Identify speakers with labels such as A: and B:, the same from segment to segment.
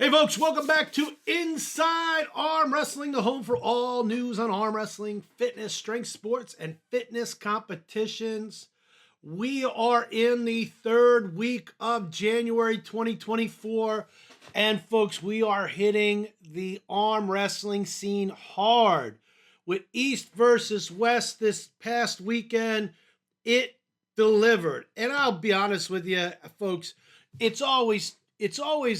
A: Hey folks, welcome back to Inside Arm Wrestling, the home for all news on arm wrestling, fitness, strength sports, and fitness competitions. We are in the third week of January 2024, and folks, we are hitting the arm wrestling scene hard. With East versus West this past weekend, it delivered. And I'll be honest with you, folks, it's always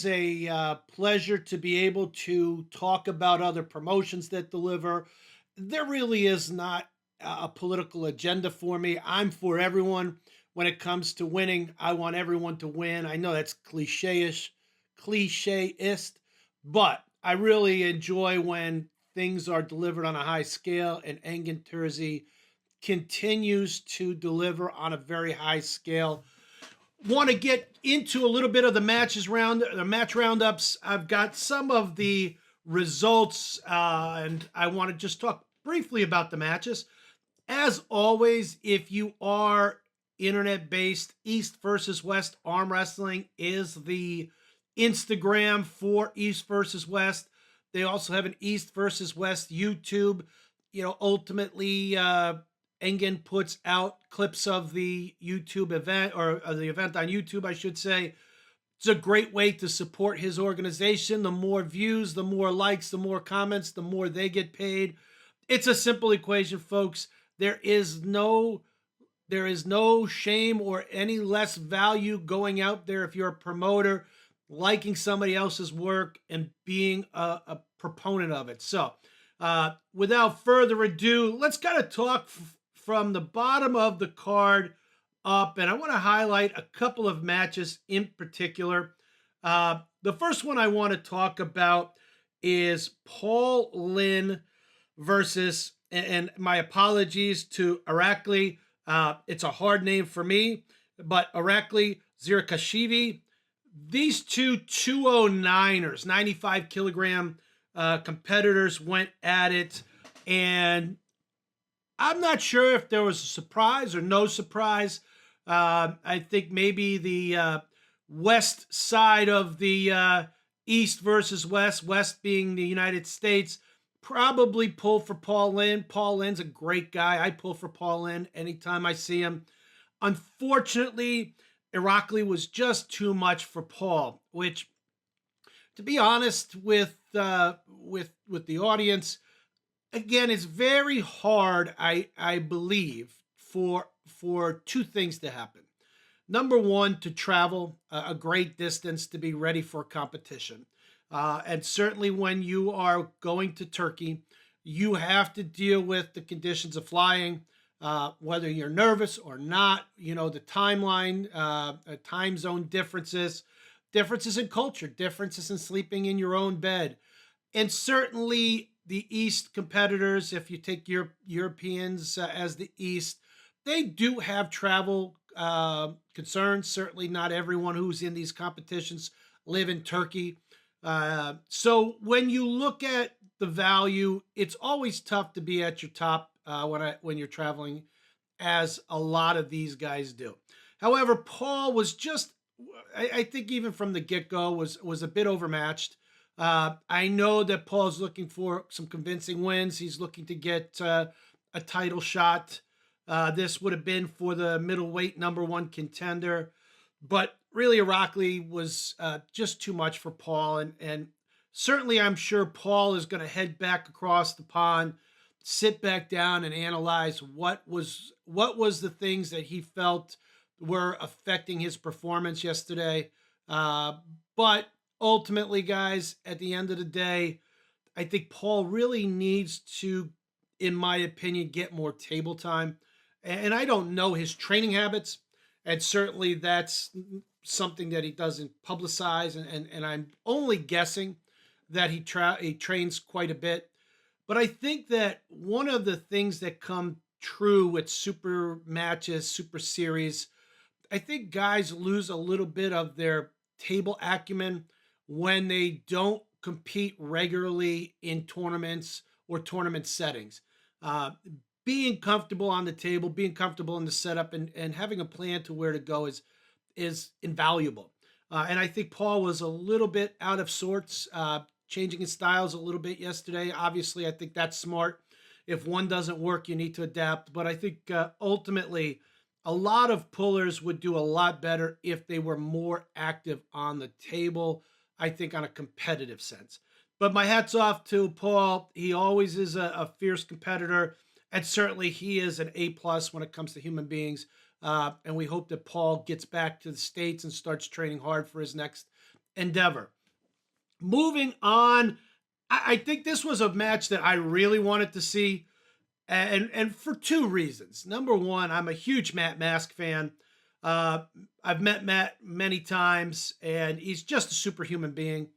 A: a pleasure to be able to talk about other promotions that deliver. There really is not a political agenda for me. I'm for everyone when it comes to winning. I want everyone to win. I know that's clichéist, but I really enjoy when things are delivered on a high scale, and Engin Terzi continues to deliver on a very high scale. Want to get into a little bit of the match roundups. I've got some of the results, and I want to just talk briefly about the matches. As always, if you are internet-based, East versus West Arm Wrestling is the Instagram for East versus West. They also have an East versus West YouTube. Ultimately, Engin puts out clips of the YouTube event, or the event on YouTube, I should say. It's a great way to support his organization. The more views, the more likes, the more comments, the more they get paid. It's a simple equation, folks. There is no shame or any less value going out there if you're a promoter, liking somebody else's work and being a proponent of it. So without further ado, let's kind of talk from the bottom of the card up, and I want to highlight a couple of matches in particular. The first one I want to talk about is Paul Lynn versus, and my apologies to Irakli, it's a hard name for me, but Irakli Zirakashvili. These two 209ers, 95 kilogram competitors went at it, and I'm not sure if there was a surprise or no surprise. I think maybe the west side of the East versus West, West being the United States, probably pull for Paul Lynn. Paul Lynn's a great guy. I pull for Paul Lynn anytime I see him. Unfortunately, Irakli was just too much for Paul, which, to be honest with the audience, again, it's very hard, I believe, for two things to happen. Number one, to travel a great distance to be ready for competition. And certainly when you are going to Turkey, you have to deal with the conditions of flying, whether you're nervous or not, the timeline, time zone differences in culture, differences in sleeping in your own bed. And certainly the East competitors, if you take Europeans as the East, they do have travel concerns. Certainly not everyone who's in these competitions live in Turkey. So when you look at the value, it's always tough to be at your top when you're traveling, as a lot of these guys do. However, Paul was just, I think even from the get-go, was a bit overmatched. I know that Paul's looking for some convincing wins. He's looking to get a title shot. This would have been for the middleweight number one contender, but really Irakli was just too much for Paul. And certainly I'm sure Paul is going to head back across the pond, sit back down and analyze what was the things that he felt were affecting his performance yesterday. But ultimately, guys, at the end of the day, I think Paul really needs to, in my opinion, get more table time. And I don't know his training habits, and certainly that's something that he doesn't publicize, and I'm only guessing that he trains quite a bit. But I think that one of the things that come true with super matches, super series, I think guys lose a little bit of their table acumen when they don't compete regularly in tournaments or tournament settings. Being comfortable on the table, being comfortable in the setup, and having a plan to where to go is invaluable. And I think Paul was a little bit out of sorts, changing his styles a little bit yesterday. Obviously, I think that's smart. If one doesn't work, you need to adapt. But I think ultimately, a lot of pullers would do a lot better if they were more active on the table, I think, on a competitive sense. But my hat's off to Paul. He always is a fierce competitor. And certainly he is an A plus when it comes to human beings. And we hope that Paul gets back to the States and starts training hard for his next endeavor. Moving on, I think this was a match that I really wanted to see, and for two reasons. Number one, I'm a huge Matt Mask fan. Uh, I've met Matt many times, and he's just a superhuman being.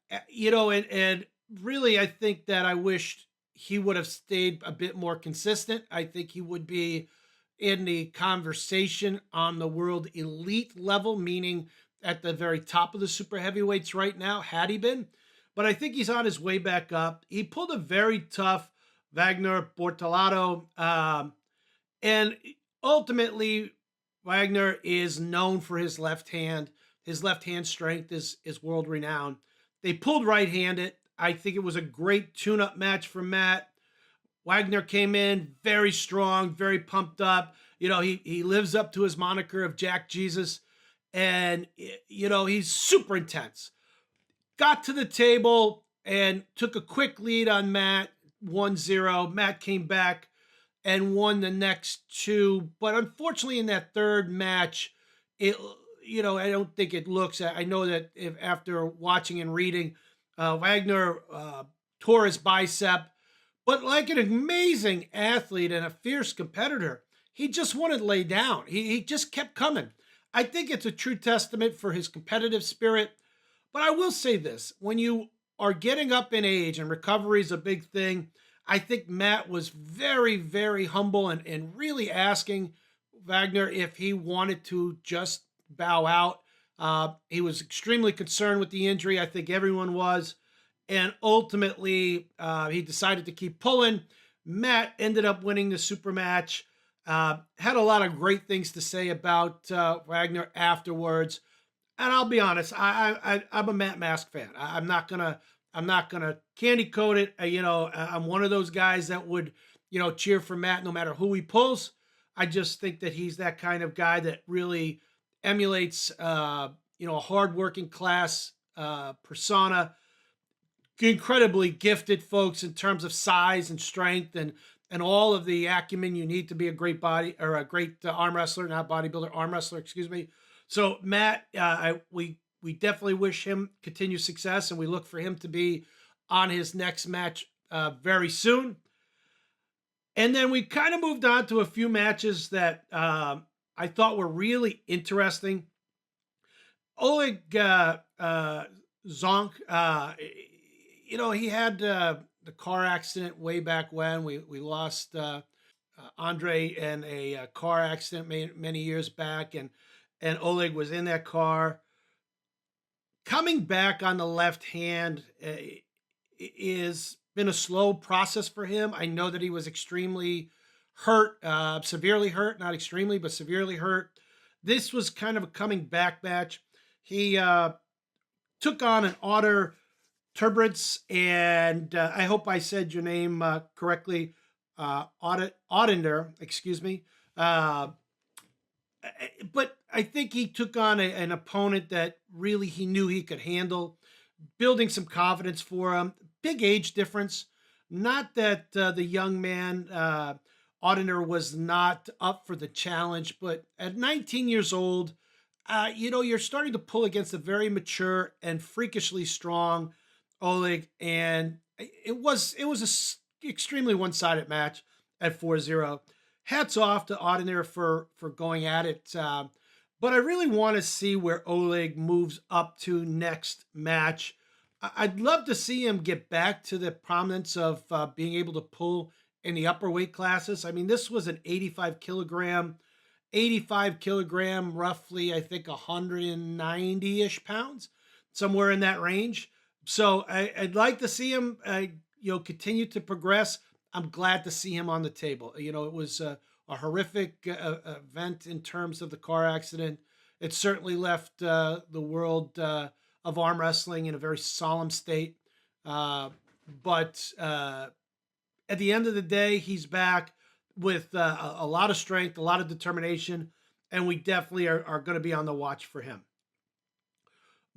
A: And really, I think that I wished he would have stayed a bit more consistent. I think he would be in the conversation on the world elite level, meaning at the very top of the super heavyweights right now, had he been. But I think he's on his way back up. He pulled a very tough Wagner Bortolato. And ultimately, Wagner is known for his left hand. His left hand strength is world renowned. They pulled right handed. I think it was a great tune up match for Matt. Wagner came in very strong, very pumped up. He lives up to his moniker of Jack Jesus. And, he's super intense. Got to the table and took a quick lead on Matt, 1-0. Matt came back and won the next two. But unfortunately, in that third match, I don't think it looks. I know that if after watching and reading, Wagner tore his bicep. But like an amazing athlete and a fierce competitor, he just wouldn't lay down. He just kept coming. I think it's a true testament for his competitive spirit. But I will say this, when you are getting up in age and recovery is a big thing, I think Matt was very, very humble and really asking Wagner if he wanted to just bow out. He was extremely concerned with the injury. I think everyone was. And ultimately, he decided to keep pulling. Matt ended up winning the super match. Had a lot of great things to say about Wagner afterwards. And I'll be honest, I'm a Matt Mask fan. I'm not gonna candy coat it. I'm one of those guys that would, cheer for Matt no matter who he pulls. I just think that he's that kind of guy that really emulates, a hardworking class persona. Incredibly gifted folks in terms of size and strength and all of the acumen you need to be a great body or a great arm wrestler, not bodybuilder, arm wrestler, excuse me. So Matt, we definitely wish him continued success, and we look for him to be on his next match very soon. And then we kind of moved on to a few matches that I thought were really interesting. Oleg Zonk, he had the car accident way back when. We lost Andre in a car accident many years back, and Oleg was in that car. Coming back on the left hand is been a slow process for him. I know that he was extremely hurt, severely hurt, not extremely, but severely hurt. This was kind of a coming back match. He took on an Otter Turbritz, and I hope I said your name correctly, Ottinger, excuse me. But I think he took on an opponent that really he knew he could handle, building some confidence for him. Big age difference. Not that the young man, Ottinger, was not up for the challenge, but at 19 years old, you're starting to pull against a very mature and freakishly strong Oleg, and it was a extremely one-sided match at 4-0. Hats off to Ottinger for going at it, but I really want to see where Oleg moves up to next match. I'd love to see him get back to the prominence of being able to pull in the upper weight classes. I mean, this was an 85 kilogram, roughly, I think 190-ish pounds, somewhere in that range. So I'd like to see him, continue to progress. I'm glad to see him on the table. It was a horrific event in terms of the car accident, It certainly left the world of arm wrestling in a very solemn state. Uh, but at the end of the day, he's back with a lot of strength, a lot of determination, and we definitely are going to be on the watch for him.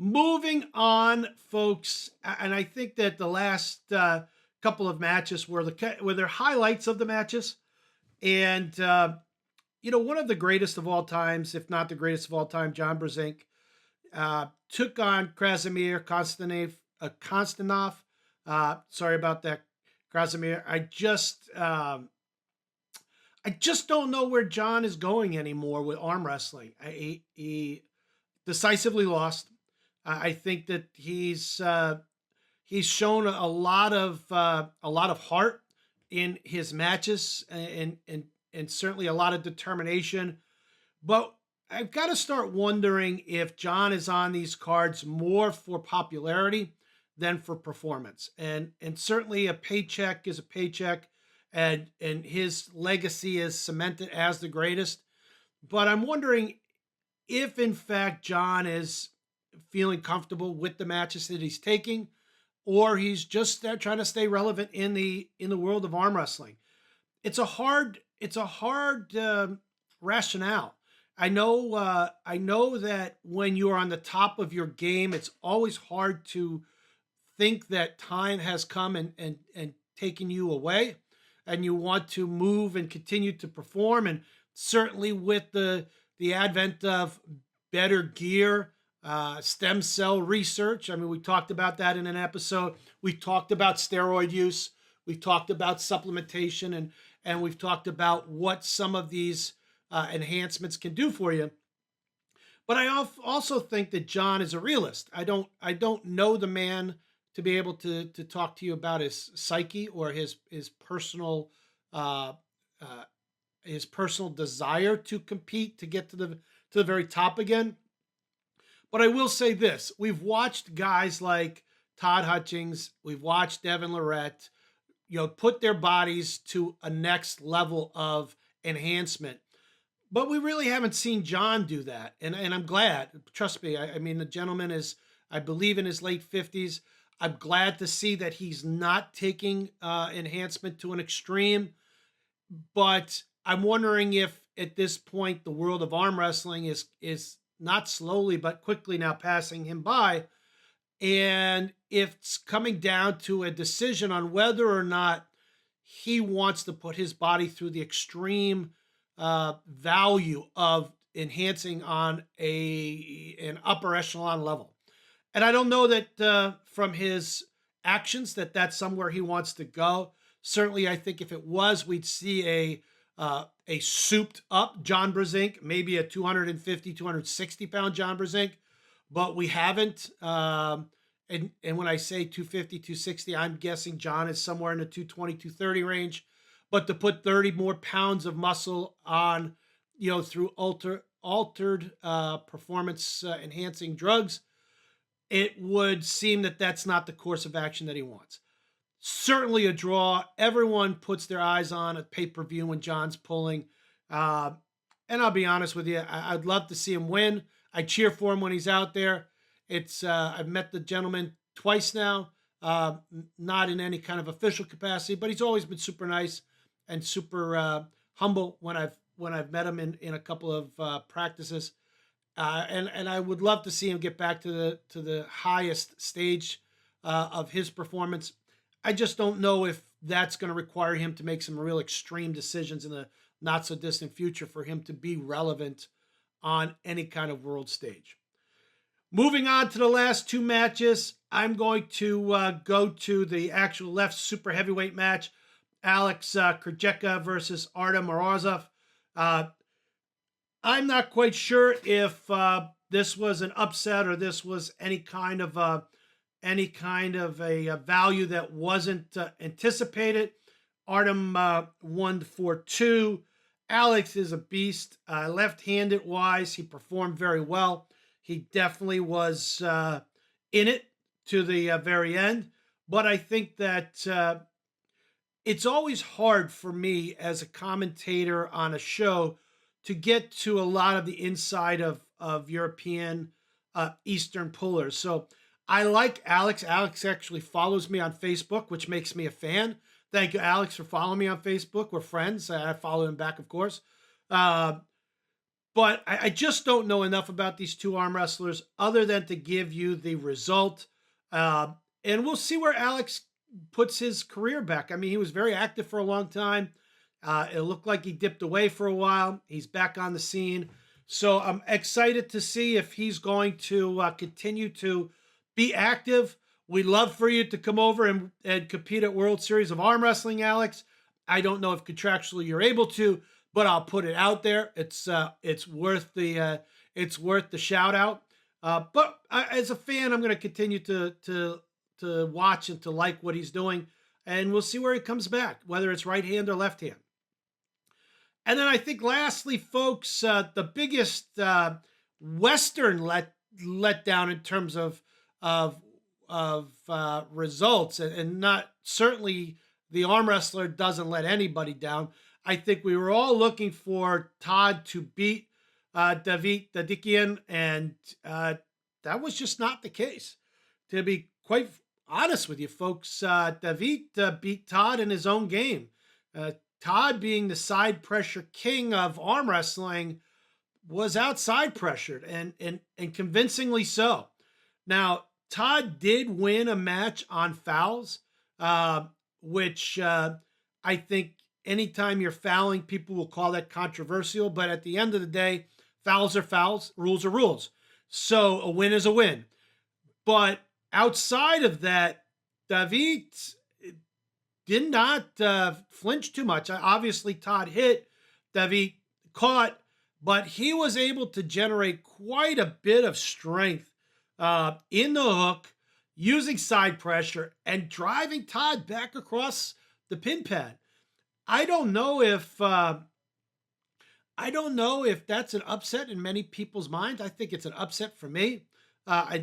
A: Moving on, folks, and I think that the last couple of matches were their highlights of the matches, and one of the greatest of all times, if not the greatest of all time, John Brzenk, took on Krasimir Konstantinov. Sorry about that, Krasimir. I just don't know where John is going anymore with arm wrestling. He decisively lost. I think that he's shown a lot of heart in his matches, and certainly a lot of determination. But I've got to start wondering if John is on these cards more for popularity than for performance. And certainly a paycheck is a paycheck, and his legacy is cemented as the greatest. But I'm wondering if in fact John is feeling comfortable with the matches that he's taking, or he's just trying to stay relevant in the world of arm wrestling. It's a hard rationale. I know that when you're on the top of your game, it's always hard to think that time has come and taken you away, and you want to move and continue to perform. And certainly with the advent of better gear, stem cell research. I mean, we talked about that in an episode. We talked about steroid use. We talked about supplementation, and we've talked about what some of these enhancements can do for you. But I also think that John is a realist. I don't know the man to be able to talk to you about his psyche or his personal desire to compete to get to the very top again. But I will say this: we've watched guys like Todd Hutchings, we've watched Devin Lorette, put their bodies to a next level of enhancement. But we really haven't seen John do that. And I'm glad. Trust me, I mean, the gentleman is, I believe, in his late 50s. I'm glad to see that he's not taking enhancement to an extreme. But I'm wondering if at this point the world of arm wrestling is not slowly but quickly now passing him by. And if it's coming down to a decision on whether or not he wants to put his body through the extreme value of enhancing on an upper echelon level. And I don't know that from his actions that's somewhere he wants to go. Certainly, I think if it was, we'd see a souped up John Brzenk, maybe a 250, 260 pound John Brzenk, but we haven't. And when I say 250, 260, I'm guessing John is somewhere in the 220, 230 range. But to put 30 more pounds of muscle on, through altered performance enhancing drugs, it would seem that that's not the course of action that he wants. Certainly a draw. Everyone puts their eyes on a pay-per-view when John's pulling. And I'll be honest with you, I'd love to see him win. I cheer for him when he's out there. I've met the gentleman twice now, not in any kind of official capacity, but he's always been super nice and super humble when I've met him in a couple of practices. And I would love to see him get back to the highest stage of his performance. I just don't know if that's going to require him to make some real extreme decisions in the not so distant future for him to be relevant on any kind of world stage. Moving on to the last two matches, I'm going to go to the actual left super heavyweight match, Alex Krejcika versus Artem Morozov. I'm not quite sure if this was an upset or this was any kind of a value that wasn't anticipated. Artem won for 2. Alex is a beast. Left-handed wise, he performed very well. He definitely was in it to the very end. But I think that it's always hard for me as a commentator on a show to get to a lot of the inside of of European Eastern pullers. So I like Alex. Alex actually follows me on Facebook, which makes me a fan. Thank you, Alex, for following me on Facebook. We're friends. I follow him back, of course. Uh, but I just don't know enough about these two arm wrestlers other than to give you the result. Uh, and we'll see where Alex puts his career back. I mean, he was very active for a long time. It looked like he dipped away for a while. He's back on the scene. So I'm excited to see if he's going to continue to be active. We'd love for you to come over and compete at World Series of Arm Wrestling, Alex. I don't know if contractually you're able to, but I'll put it out there. It's worth the shout out. As a fan, I'm going to continue to watch and to like what he's doing, and we'll see where he comes back, whether it's right hand or left hand. And then I think, lastly, folks, the biggest Western letdown in terms of results, and not certainly the arm wrestler doesn't let anybody down. I think we were all looking for Todd to beat David Dadikian, and that was just not the case. To be quite honest with you, folks, David beat Todd in his own game. Todd, being the side pressure king of arm wrestling, was outside pressured and convincingly so. Now, Todd did win a match on fouls, which I think anytime you're fouling, people will call that controversial. But at the end of the day, fouls are fouls, rules are rules. So a win is a win. But outside of that, David did not flinch too much. Obviously, Todd hit, David caught, but he was able to generate quite a bit of strength in the hook, using side pressure and driving Todd back across the pin pad. I don't know if that's an upset in many people's minds. I think it's an upset for me.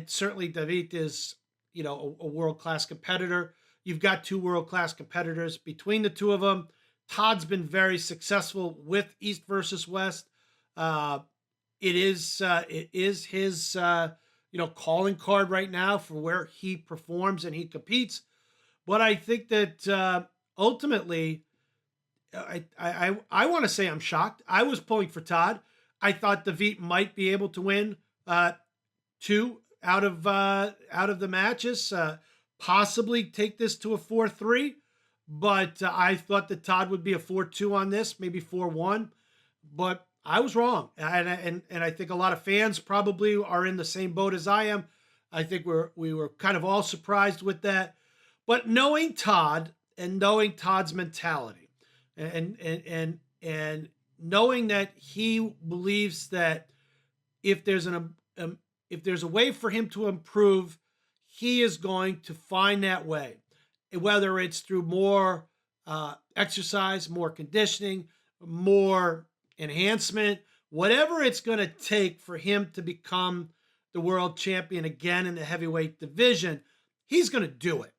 A: Certainly David is, a world-class competitor. You've got two world-class competitors between the two of them. Todd's been very successful with East versus West. It is his calling card right now for where he performs and he competes. But I think that ultimately, I want to say I'm shocked. I was pulling for Todd. I thought David might be able to win two out of the matches, possibly take this to a 4-3. But I thought that Todd would be a 4-2 on this, maybe 4-1. But I was wrong, and I think a lot of fans probably are in the same boat as I am. I think we were kind of all surprised with that. But knowing Todd and knowing Todd's mentality, and knowing that he believes that if there's a way for him to improve, he is going to find that way, whether it's through more exercise, more conditioning, more enhancement, whatever it's going to take for him to become the world champion again in the heavyweight division, he's going to do it.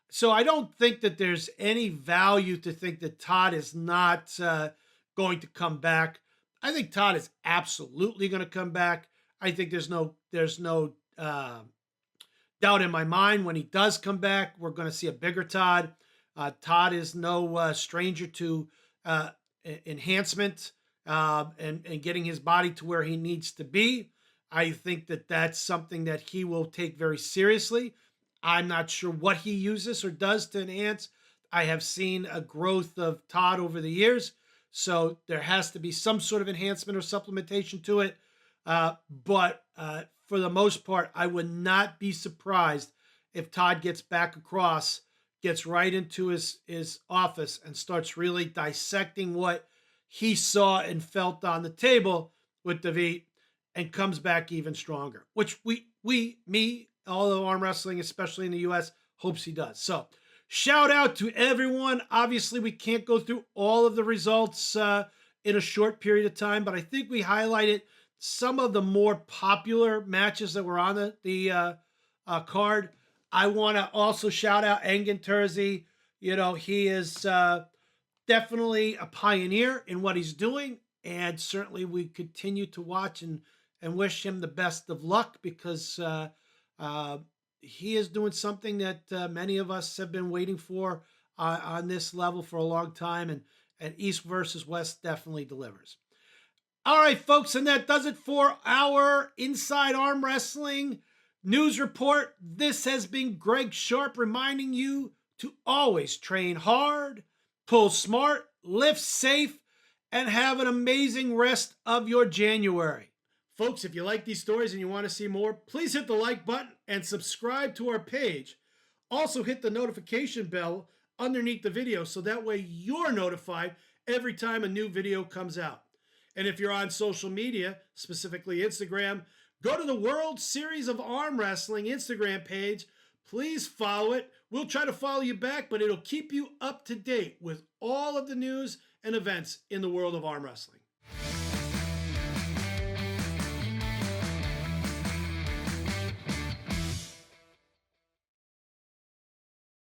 A: So I don't think that there's any value to think that Todd is not going to come back. I think Todd is absolutely going to come back. I think there's no doubt in my mind when he does come back, we're going to see a bigger Todd. Todd is no stranger to enhancement and getting his body to where he needs to be. I think that that's something that he will take very seriously. I'm not sure what he uses or does to enhance. I have seen a growth of Todd over the years, so there has to be some sort of enhancement or supplementation to it. But for the most part, I would not be surprised if Todd gets back across, gets right into his office and starts really dissecting what he saw and felt on the table with David and comes back even stronger, which all of arm wrestling, especially in the U.S., hopes he does. So shout out to everyone. Obviously, we can't go through all of the results in a short period of time, but I think we highlighted some of the more popular matches that were on the card. I want to also shout out Engin Terzi. He is definitely a pioneer in what he's doing, and certainly we continue to watch and wish him the best of luck, because uh, he is doing something that many of us have been waiting for on this level for a long time, and East versus West definitely delivers. All right, folks, and that does it for our Inside Arm Wrestling news report. This has been Greg Sharp reminding you to always train hard, pull smart, lift safe, and have an amazing rest of your January. Folks, if you like these stories and you want to see more, please hit the like button and subscribe to our page. Also, hit the notification bell underneath the video so that way you're notified every time a new video comes out. And if you're on social media, specifically Instagram, go to the World Series of Arm Wrestling Instagram page. Please follow it. We'll try to follow you back, but it'll keep you up to date with all of the news and events in the world of arm wrestling.